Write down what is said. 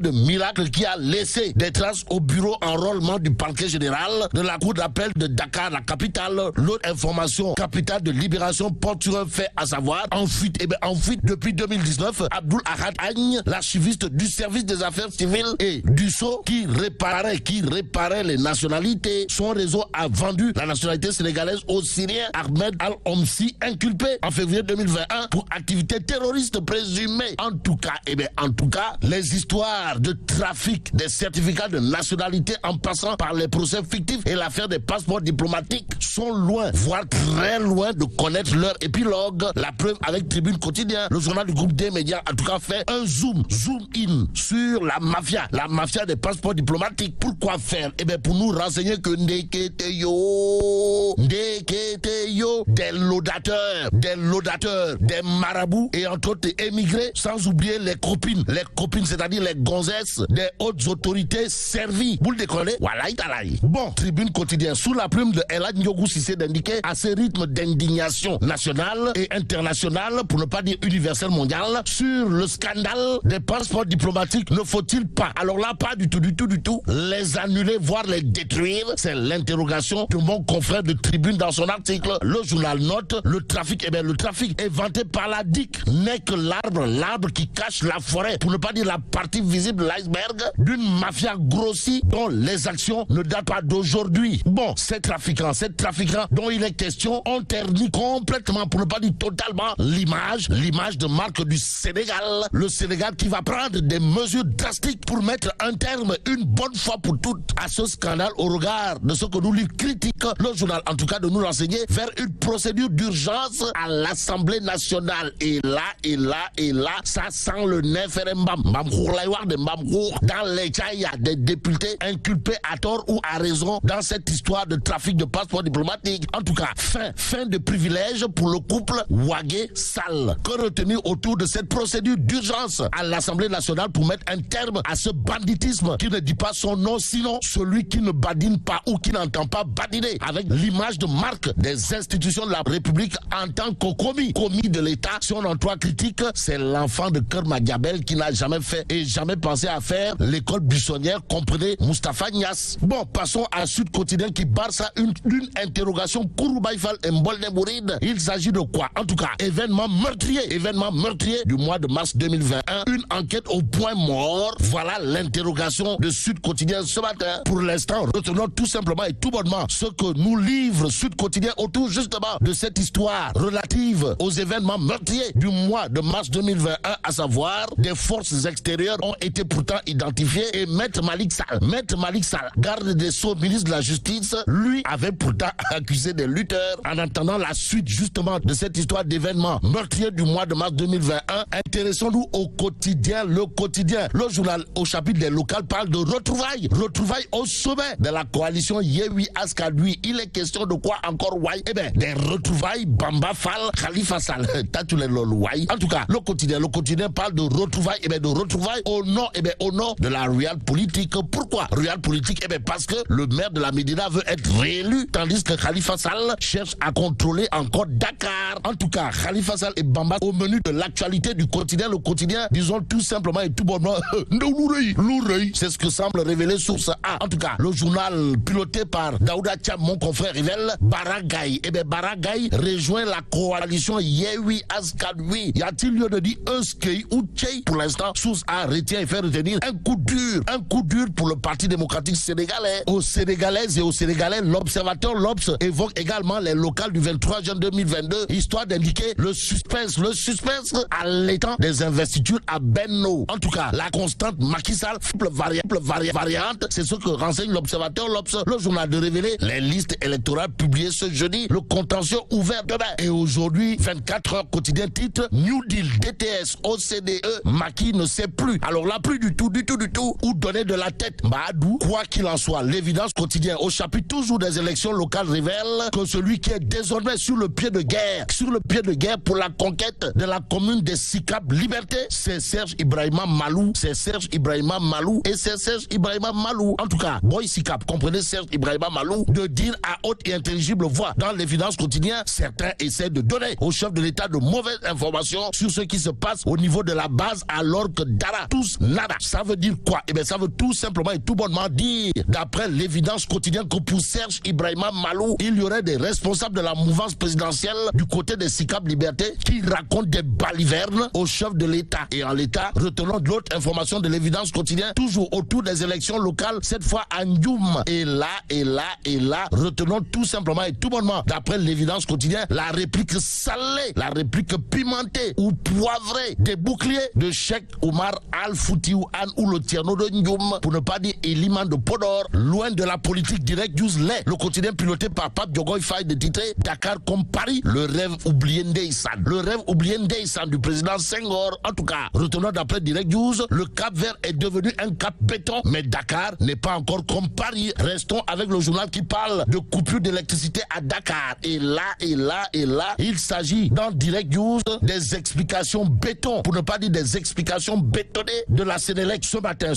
de miracle qui a laissé des traces au bureau enrôlement du parquet général de la cour d'appel de Dakar, la capitale. L'autre information capitale de Libération porte sur un fait, à savoir en fuite. En fuite depuis 2019, Abdoul Ahad Agne, l'archiviste du service des affaires civiles et du SO qui réparait les nationalités. Son réseau a vendu la nationalité sénégalaise au Syrien Ahmed Al-Omsi, inculpé en février 2021 pour activité terroriste présumée. En tout cas, les histoires de trafic des certificats de nationalité en passant par les procès fictifs et l'affaire des passeports diplomatiques sont loin, voire très loin de connaître leur épilogue. La preuve avec Tribune Quotidien, le journal du groupe des médias a en tout cas fait un zoom in sur la mafia des passeports diplomatiques. Pourquoi faire? Pour nous renseigner que des laudateurs, des marabouts et entre autres des émigrés, sans oublier les copines, c'est-à-dire les gonzesses des hautes autorités servies. Vous le déconnez? Bon, Tribune Quotidien, sous la plume de Elad Ndiogou Cissé, d'indiquer à ce rythme d'indignation nationale et internationale, pour ne pas dire universel mondial, sur le scandale des passeports diplomatiques. Ne faut-il pas, alors là, pas du tout, les annuler, voire les détruire? C'est l'interrogation de mon confrère de Tribune dans son article. Le journal note, le trafic inventé par la DIC n'est que l'arbre qui cache la forêt, pour ne pas dire la partie visible de l'iceberg d'une mafia grossie dont les actions ne datent pas d'aujourd'hui. Bon, ces trafiquants dont il est question ont terni complètement, pour ne pas dire totalement, l'image de marque du Sénégal. Le Sénégal qui va prendre des mesures drastiques pour mettre un terme une bonne fois pour toutes à ce scandale au regard de ce que nous lui critiquons. Le journal, en tout cas, de nous renseigner vers une procédure d'urgence à l'Assemblée nationale. Et là, ça sent le neferembam. Dans les cas, il y a des députés inculpés à tort ou à raison dans cette histoire de trafic de passeports diplomatiques. En tout cas, fin de privilège pour le couple Ouagué-Sall. Que retenir autour de cette procédure d'urgence à l'Assemblée nationale pour mettre un terme à ce banditisme qui ne dit pas son nom, sinon celui qui ne badine pas ou qui n'entend pas badiner, avec l'image de marque des institutions de la République en tant que commis de l'État. Si on en croit critique, c'est l'enfant de Cœur Magabel qui n'a jamais fait et jamais pensé à faire l'école buissonnière, comprenez Moustapha Niasse. Bon, passons à Sud Quotidien qui barre ça une interrogation Kouroubaïfal et Mbolne-Mouride. Il s'agit de quoi? En tout cas, événement meurtrier du mois de mars 2021. Une enquête au point mort. Voilà l'interrogation de Sud Quotidien ce matin. Pour l'instant, retenons tout simplement et tout bonnement ce que nous livre Sud Quotidien autour justement de cette histoire relative aux événements meurtriers du mois de mars 2021, à savoir des forces extérieures ont été pourtant identifiées et Maître Malik Sall, garde des Sceaux, ministre de la Justice, lui avait pourtant accusé des lutteurs. En attendant la suite justement de cette histoire d'événements meurtriers du mois de mars 2021, intéressons-nous au quotidien. Le quotidien, le journal au chapitre des locales parle de retrouvailles au sommet de la coalition Yewi Askadui. Il est question de quoi encore, Wai? Des retrouvailles Bamba Fall, Khalifa Sall. En tout cas, le quotidien parle de retrouvailles, au nom de la Real Politique. Pourquoi Real Politique? Parce que le maire de la Médina veut être réélu, tandis que Khalifa Sall cherche à contrôler encore Dakar. En tout cas, Khalifa Sall et Bamba au menu de l'actualité du quotidien. Le quotidien, disons tout simplement et tout bonnement, l'oreille. C'est ce que semble révéler Source A. En tout cas, le journal piloté par Daouda Thiam, mon confrère, révèle Baragaï. Baragaï rejoint la coalition Yewi Askadui. Y a-t-il lieu de dire Euskei ou Tchei? Pour l'instant, Source A retient et fait retenir un coup dur pour le Parti démocratique sénégalais. Aux Sénégalaises et aux Sénégalais, l'Observateur l'Obs évoque également les locales du 23 juin 2022, histoire d'indiquer le suspense à l'étang des investitures à Benno. En tout cas, la constante Macky Sall, variante, c'est ce que renseigne l'Observateur l'Obs. Le journal de révéler les listes électorales publiées ce jeudi, le contentieux ouvert demain. Et aujourd'hui, 24 heures quotidien titre New Deal, DTS, OCDE, Macky ne sait plus. Alors là, plus du tout, où donner de la tête. Badou, quoi qu'il en soit, l'évidence quotidien au chapitre toujours des élections locales révèle que celui qui est désormais sur le pied de guerre pour la conquête de la commune des Sicap Liberté, c'est Serge Ibrahima Malou. En tout cas, Boy Sicap, comprenez Serge Ibrahima Malou, de dire à haute et intelligible voix dans l'évidence quotidien, certains essaient de donner au chef de l'État de mauvaises informations sur ce qui se passe au niveau de la base, alors que Dara, tous nada. Ça veut dire quoi? Eh bien, ça veut tout simplement et tout bonnement dire, d'après l'évidence quotidienne, que pour Serge Ibrahima Malou, il y aurait des responsables de la mouvance présidentielle du côté des SICAP Liberté qui racontent des balivernes au chef de l'État. Et en l'État, retenons de l'autre information de l'évidence quotidienne, toujours autour des élections locales, cette fois à Ndioum. Et là, retenons tout simplement et tout bonnement, d'après l'évidence quotidienne, la réplique salée, la réplique pimentée ou poivrée des boucliers de Cheikh Oumar Al-Fouti ou Anne ou le Tierno de Ndioum, pour ne pas dire Eliman de Podor, loin de la politique directe d'Ouzlé. Le quotidien piloté par Pape Diogoy Faye de titrer Dakar comme Paris, le rêve oublié Ndeyssan. Le rêve oublié Ndeyssan du président Senghor. En tout cas, retenons d'après Direct News, le Cap Vert est devenu un cap béton, mais Dakar n'est pas encore comme Paris. Restons avec le journal qui parle de coupure d'électricité à Dakar. Et là, il s'agit dans Direct News des explications béton, pour ne pas dire des explications bétonnées de la Sénélec ce matin.